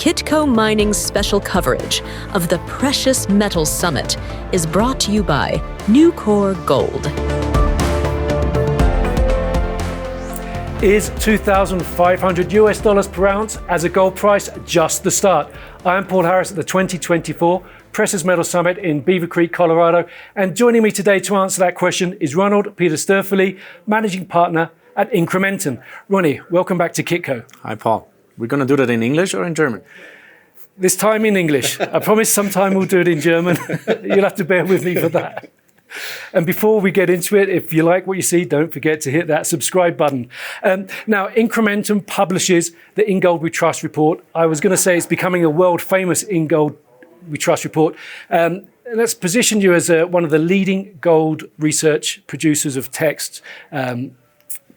Kitco Mining's special coverage of the Precious Metals Summit is brought to you by Nucor Gold. Is $2,500 per ounce as a gold price just the start? I am Paul Harris at the 2024 Precious Metals Summit in Beaver Creek, Colorado. And joining me today to answer that question is Ronald-Peter Stoeferle, Managing Partner at Incrementum. Ronnie, welcome back to Kitco. Hi, Paul. We're going to do that in English or in German? This time in English. I promise sometime we'll do it in German. You'll have to bear with me for that. And before we get into it, if you like what you see, don't forget to hit that subscribe button. Now, Incrementum publishes the In Gold We Trust report. I was going to say it's becoming a world famous In Gold We Trust report. Let's position you as one of the leading gold research producers of text.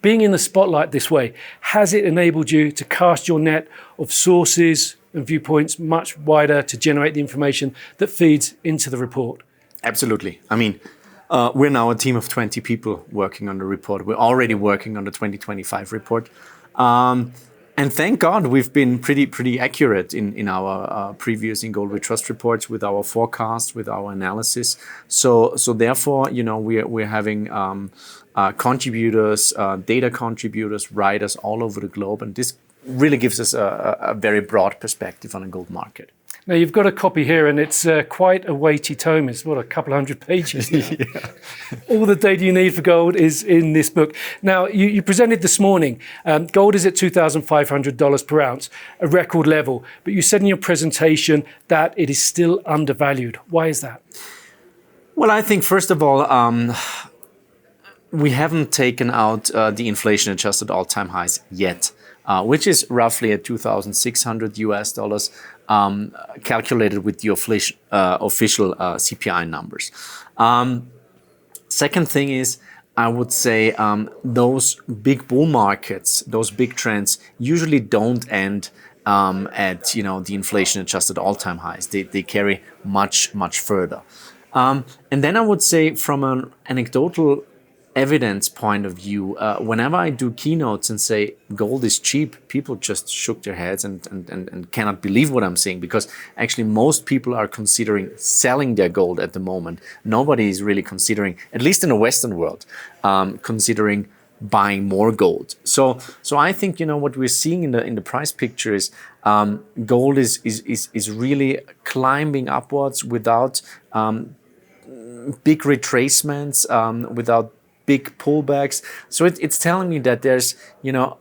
Being in the spotlight this way, has it enabled you to cast your net of sources and viewpoints much wider to generate the information that feeds into the report? Absolutely. I mean, we're now a team of 20 people working on the report. We're already working on the 2025 report. And thank God we've been pretty accurate in our previous In Gold We Trust reports with our forecast, with our analysis. So therefore, you know, we're having contributors, data contributors, writers all over the globe, and this really gives us a very broad perspective on the gold market. Now, you've got a copy here, and it's quite a weighty tome. It's, a couple hundred pages now. Yeah. All the data you need for gold is in this book. Now, you presented this morning, gold is at $2,500 per ounce, a record level, but you said in your presentation that it is still undervalued. Why is that? Well, I think, first of all, we haven't taken out the inflation-adjusted all-time highs yet, which is roughly at $2,600 calculated with the official CPI numbers. Second thing is, I would say those big bull markets, those big trends, usually don't end at the inflation-adjusted all-time highs. They carry much further. And then I would say, from an anecdotal evidence point of view, whenever I do keynotes and say gold is cheap, people just shook their heads and cannot believe what I'm saying, because actually most people are considering selling their gold at the moment. Nobody is really considering, at least in the Western world, considering buying more gold. So I think what we're seeing in the price picture is gold is really climbing upwards without big retracements, without big pullbacks. So it's telling me that there's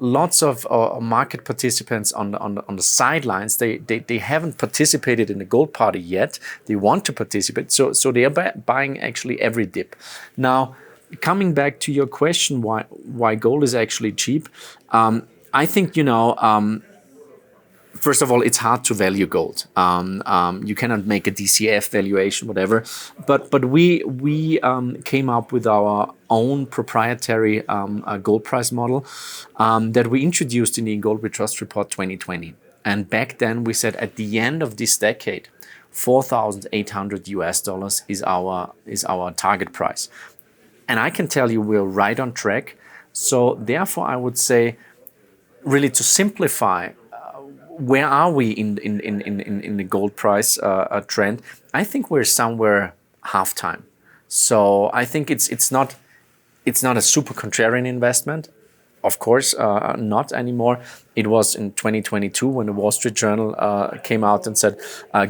lots of market participants on the sidelines. They haven't participated in the gold party yet. They want to participate. So they are buying actually every dip. Now, coming back to your question, why gold is actually cheap, I think first of all, it's hard to value gold. You cannot make a DCF valuation, whatever. But we came up with our own proprietary gold price model that we introduced in the In Gold We Trust Report 2020. And back then we said at the end of this decade, $4,800 is our target price. And I can tell you we're right on track. So therefore, I would say, really to simplify, where are we in the gold price trend? I think we're somewhere halftime. So I think it's not a super contrarian investment. Of course, not anymore. It was in 2022 when the Wall Street Journal came out and said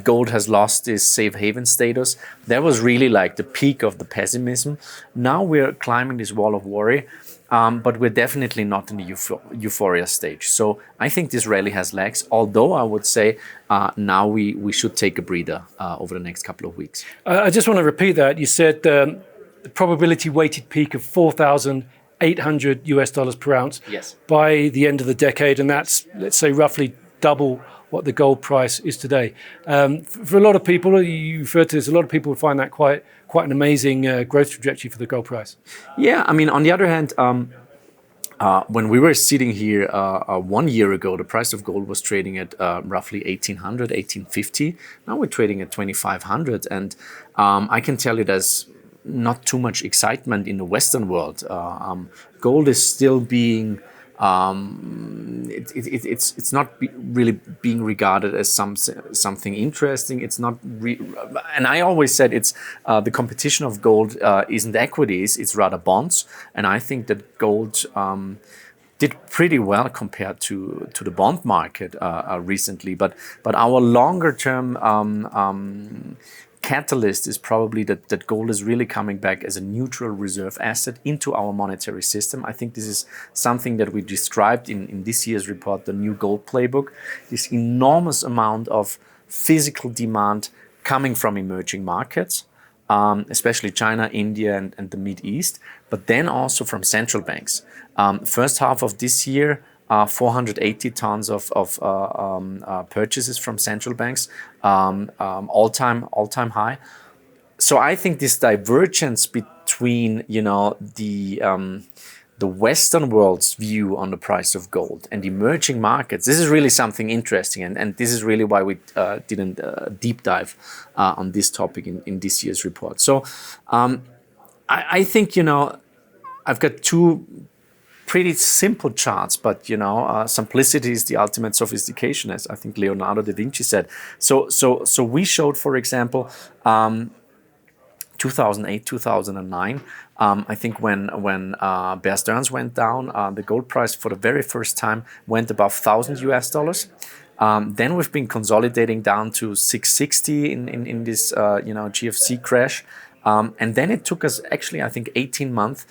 gold has lost its safe haven status. That was really like the peak of the pessimism. Now we're climbing this wall of worry. But we're definitely not in the euphoria stage. So I think this rally has legs, although I would say now we should take a breather over the next couple of weeks. I just want to repeat that. You said the probability weighted peak of $4,800 per ounce by the end of the decade. And that's, let's say, roughly double what the gold price is today. For a lot of people, you referred to this, a lot of people would find that quite an amazing growth trajectory for the gold price. Yeah, I mean, on the other hand, when we were sitting here 1 year ago, the price of gold was trading at roughly $1,800, $1,850. Now we're trading at $2,500. And I can tell you there's not too much excitement in the Western world. Gold is still being It's not really being regarded as something interesting. It's not, and I always said it's the competition of gold isn't equities, it's rather bonds. And I think that gold did pretty well compared to the bond market recently. But our longer term catalyst is probably that gold is really coming back as a neutral reserve asset into our monetary system. I think this is something that we described in this year's report, the new gold playbook, this enormous amount of physical demand coming from emerging markets, especially China, India, and the Mid East, but then also from central banks. First half of this year, 480 tons of purchases from central banks, all-time high. So I think this divergence between the Western world's view on the price of gold and emerging markets, this is really something interesting, and this is really why we didn't deep dive on this topic in this year's report. So I think I've got two pretty simple charts, but simplicity is the ultimate sophistication, as I think Leonardo da Vinci said. So we showed, for example, 2008, 2009. I think when Bear Stearns went down, the gold price for the very first time went above $1,000 US. Then we've been consolidating down to 660 in this GFC crash, and then it took us actually, I think, 18 months.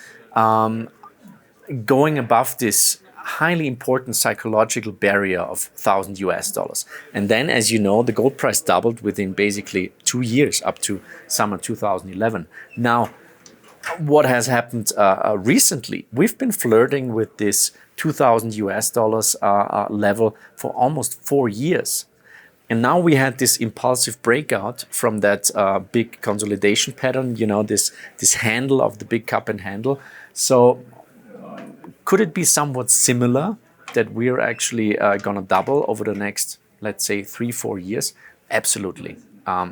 Going above this highly important psychological barrier of $1,000 US. And then, as you know, the gold price doubled within basically 2 years, up to summer 2011. Now, what has happened recently? We've been flirting with this $2,000 US level for almost 4 years. And now we had this impulsive breakout from that big consolidation pattern, this handle of the big cup and handle. So could it be somewhat similar that we're actually going to double over the next, let's say, 3-4 years? Absolutely.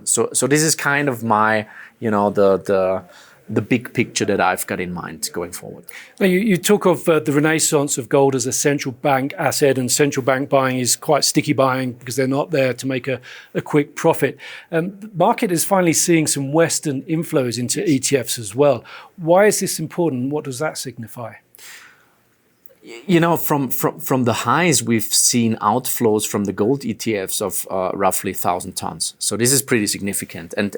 So this is kind of my, the big picture that I've got in mind going forward. Now you talk of the renaissance of gold as a central bank asset, and central bank buying is quite sticky buying because they're not there to make a quick profit. The market is finally seeing some Western inflows into ETFs as well. Why is this important? What does that signify? From the highs, we've seen outflows from the gold ETFs of roughly 1,000 tons. So this is pretty significant. And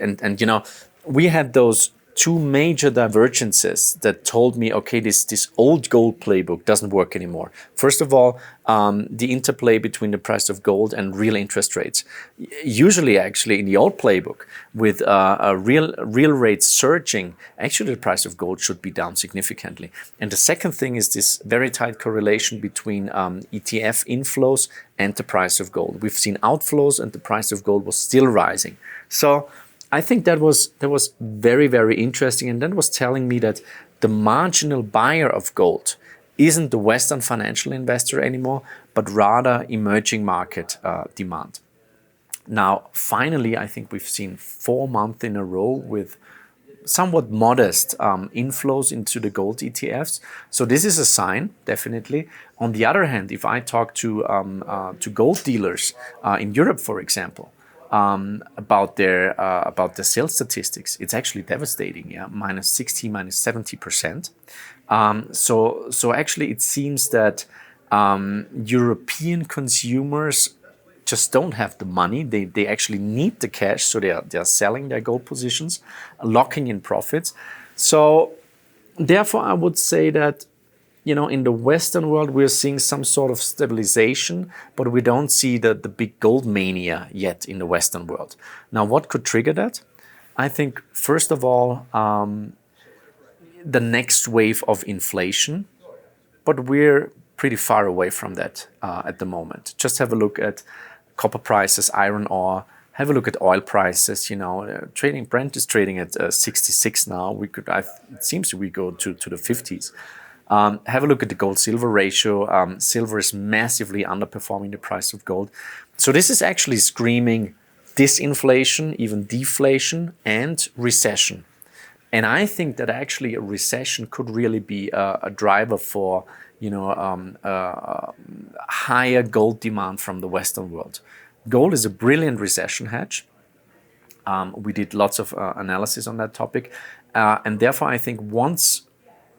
we had those two major divergences that told me, okay, this old gold playbook doesn't work anymore. First of all, the interplay between the price of gold and real interest rates. Usually, actually, in the old playbook, with real rates surging, actually the price of gold should be down significantly. And the second thing is this very tight correlation between ETF inflows and the price of gold. We've seen outflows, and the price of gold was still rising. So I think that was very, very interesting, and that was telling me that the marginal buyer of gold isn't the Western financial investor anymore, but rather emerging market demand. Now, finally, I think we've seen 4 months in a row with somewhat modest inflows into the gold ETFs. So this is a sign, definitely. On the other hand, if I talk to gold dealers in Europe, for example, about the sales statistics, it's actually devastating. Yeah, -60%, -70%. So actually, it seems that European consumers just don't have the money. They actually need the cash, so they are selling their gold positions, locking in profits. So therefore, I would say that in the Western world, we're seeing some sort of stabilization, but we don't see the big gold mania yet in the Western world. Now, what could trigger that? I think, first of all, the next wave of inflation, but we're pretty far away from that at the moment. Just have a look at copper prices, iron ore. Have a look at oil prices. Brent is trading at 66 now. It seems we go to the 50s. Have a look at the gold-silver ratio. Silver is massively underperforming the price of gold. So this is actually screaming disinflation, even deflation, and recession. And I think that actually a recession could really be a driver for higher gold demand from the Western world. Gold is a brilliant recession hedge. We did lots of analysis on that topic. And therefore, I think once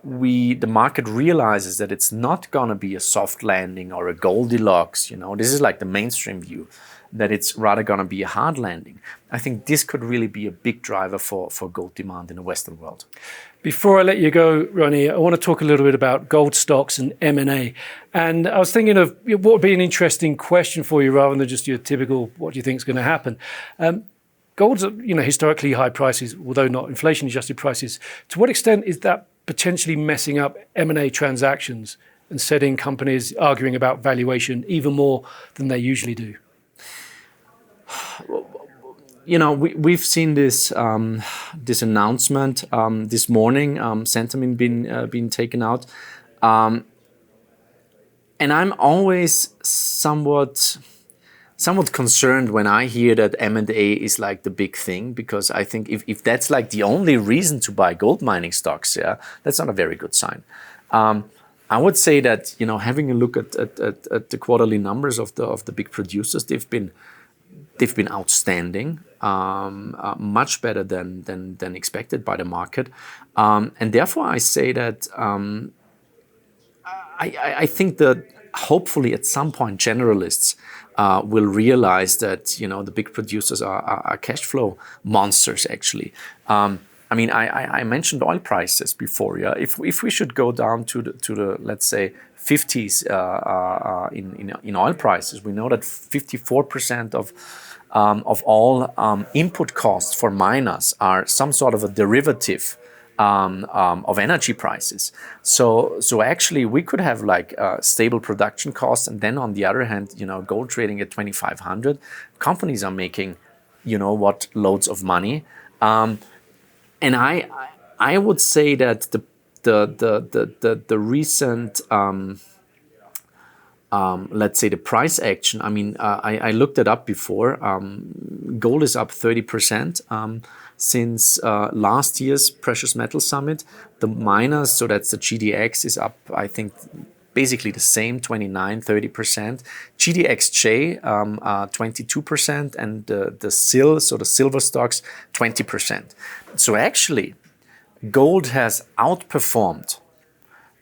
the market realizes that it's not going to be a soft landing or a Goldilocks, this is like the mainstream view, that it's rather going to be a hard landing. I think this could really be a big driver for gold demand in the Western world. Before I let you go, Ronnie, I want to talk a little bit about gold stocks and M&A. And I was thinking of what would be an interesting question for you rather than just your typical, what do you think is going to happen? Gold's, historically high prices, although not inflation-adjusted prices. To what extent is that potentially messing up M&A transactions and setting companies arguing about valuation even more than they usually do? We've seen this this announcement this morning, sentiment being taken out, and I'm always somewhat concerned when I hear that M&A is like the big thing, because I think if that's like the only reason to buy gold mining stocks, that's not a very good sign. I would say that having a look at the quarterly numbers of the big producers, they've been outstanding, much better than expected by the market, and therefore I say that I think that hopefully at some point generalists will realize that the big producers are cash flow monsters actually. I mentioned oil prices before. If we should go down to the let's say 50s in oil prices, we know that 54% of all input costs for miners are some sort of a derivative of energy prices. So actually we could have like stable production costs, and then on the other hand, gold trading at 2,500, companies are making, loads of money. And I would say that the recent let's say the price action. I looked it up before. Gold is up 30% since last year's Precious Metal Summit. The miners, so that's the GDX, is up, I think, basically the same, 29-30%. GDXJ 22%, and the SIL, so the silver stocks, 20%. So actually, gold has outperformed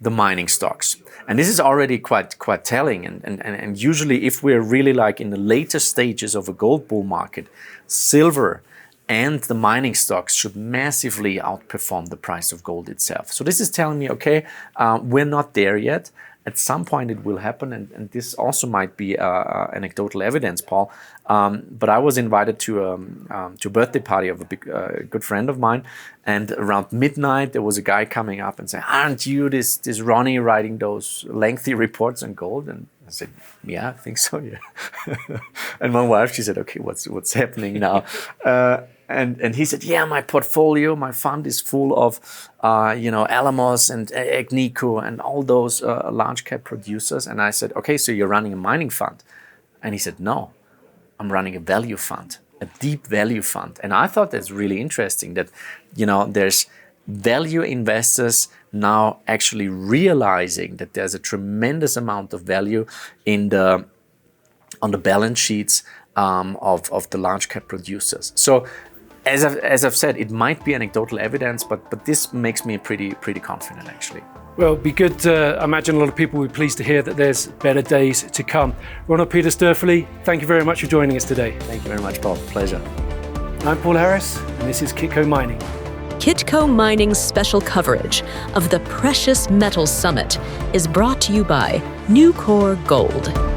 the mining stocks. And this is already quite telling. And usually if we're really like in the later stages of a gold bull market, silver and the mining stocks should massively outperform the price of gold itself. So this is telling me, okay, we're not there yet. At some point it will happen, and this also might be anecdotal evidence, Paul. But I was invited to a birthday party of a good friend of mine, and around midnight there was a guy coming up and saying, "Aren't you this Ronnie writing those lengthy reports on gold?" And I said, "Yeah, I think so, yeah." And my wife, she said, "Okay, what's happening now?" And he said, "Yeah, my portfolio, my fund is full of, Alamos and Agnico and all those large cap producers." And I said, "Okay, so you're running a mining fund?" And he said, "No, I'm running a value fund, a deep value fund." And I thought that's really interesting that, there's value investors now actually realizing that there's a tremendous amount of value on the balance sheets of the large cap producers. So as I've said, it might be anecdotal evidence, but this makes me pretty confident actually. Well, it'd be good. I imagine a lot of people will be pleased to hear that there's better days to come. Ronald-Peter Stoeferle, thank you very much for joining us today. Thank you very much, Paul. Pleasure. I'm Paul Harris, and this is Kitco Mining. Kitco Mining's special coverage of the Precious Metals Summit is brought to you by New Core Gold.